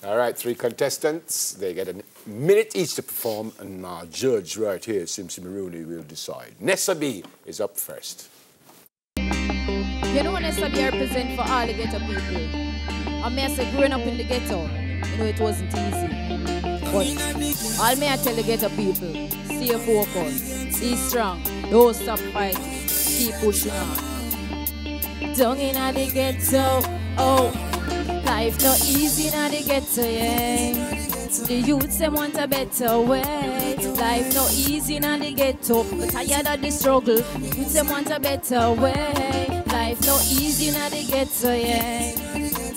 All right, 3 contestants. They get a minute each to perform, and our judge right here, Simpson Rooney, will decide. Nessa B is up first. You know, Nessa B represent for all the ghetto people. I may say growing up in the ghetto, you know, it wasn't easy. But all may I tell the ghetto people, stay focused, be strong, don't stop fighting, keep pushing on. Down in the ghetto, oh, life not easy in the ghetto, yeah. The youths, them want a better way. Life not easy in the ghetto, but tired of the struggle. Youths, them want a better way. Life not easy in the ghetto, yeah.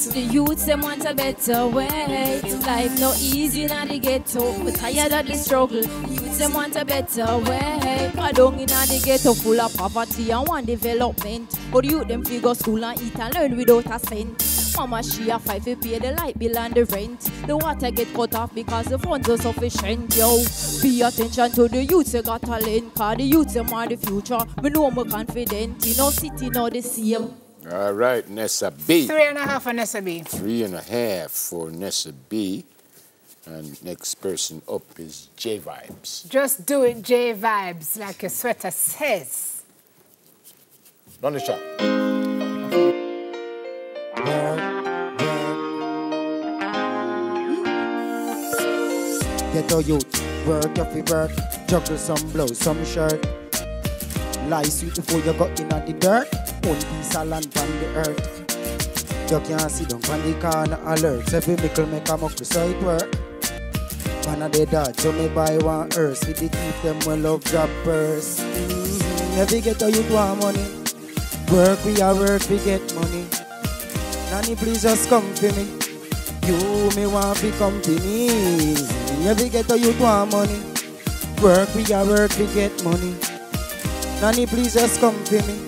The youths, them want a better way. Life not easy in the ghetto, but tired of the struggle. Youths, them want a better way. Cause down in the ghetto full of poverty and one development. But youth, them figure school and eat and learn without a cent. Mama, she a fight to pay the light bill and the rent. The water get cut off because the funds are sufficient, yo. Pay attention to the youths, they got talent. Cause the youths, them are the future. Me know I'm confident. You know, city now the same. All right, Nessa B. 3.5 for Nessa B. 3.5 for Nessa B. And next person up is J Vibes. Just do it, J Vibes, like your sweater says. Run the shot. Ghetto youth, work your fi work, juggle some blows, some shirt. Lie sweet before you got in the dirt. One piece of land from the earth. You can't see them from the corner alerts. Every mickle make a muckle so it work. One of the dad, so me buy one earth. With the teeth them well love drop purse. Every ghetto youth want money. Work we a work we get money. Nanny please just come for me. You me want fi company. Every ghetto youth want money. Work we a work we get money. Nanny please just come for me.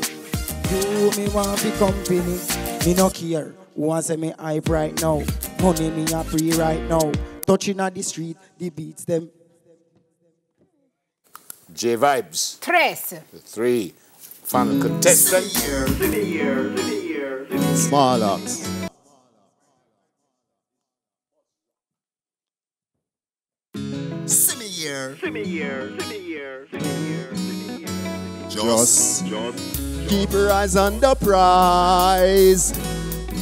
You me want fi company. Me no care who wants say me hype right now. Money me a free right now. Touching at the street, the beats them. J Vibes. 3. 3. Final contestant. Small ups. Just keep your eyes on the prize.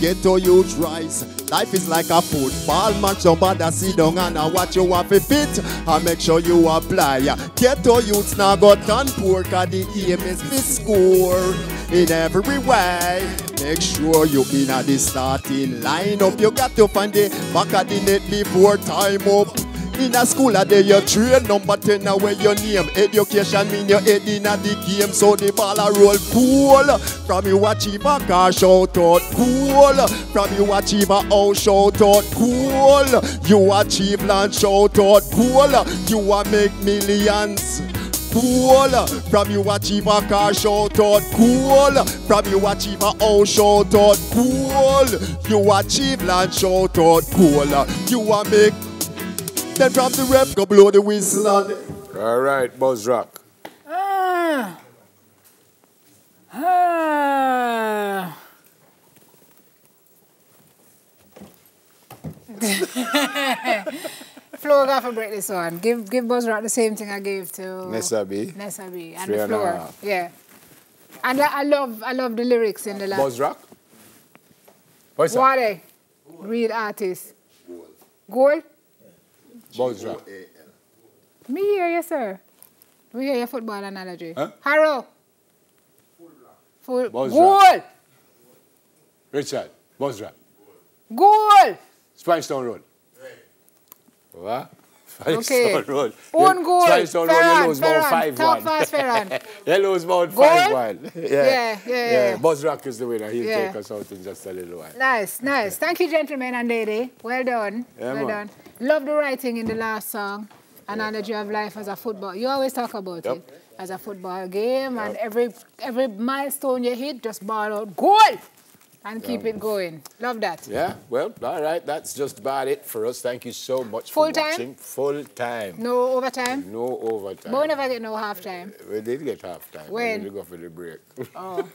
Ghetto youth rise. Life is like a football match. Don't bother sit down and watch you have a fit. And make sure you apply. Ghetto youths now got done poor. Cause the aim is to score in every way. Make sure you in at the starting lineup. You got to find the back of the net before time up. In a school a day you train number 10 away your name. Education mean you head in at the game. So the ball a roll cool. From you achieve a car shout out cool. From you achieve a house shout out cool. You achieve land shout out cool. You a make millions cool. From you achieve a car shout out cool. From you achieve a house shout out cool. You achieve land shout out cool. You a make. Then from the rep, go blow the whistle on it. All right, Buzz Rock. Floor got to break this one. Give Buzz Rock the same thing I gave to Nessa B. Nessa B. And 3 the and a floor. half. Yeah. And I love the lyrics in the last. Buzz Rock? What's What that? Real artist. Goal? Buzz Rock. Me hear you, sir. We hear your football analogy. Huh? Harrow. Full Buzz goal. Rock. Richard. Buzz Rock. Goal. Spinestone Road. What? Okay. Spinestone Road. Own goal. Spinestone Road, you lose about 5-1. Talk fast, Ferran. You lose about Goal? 5-1. Yeah. Buzz Rock is the winner. He'll Yeah. take us out in just a little while. Nice. Thank you, gentlemen and lady. Well done. Yeah, well man. done. Love the writing in the last song. Analogy of life as a football. You always talk about it as a football game, and every milestone you hit, just ball out goal and keep it going. Love that. Yeah, well, all right. That's just about it for us. Thank you so much Full for time? watching. Full time. No overtime? No overtime. But we never get no half time. We did get half time. When? We did go for the break. Oh.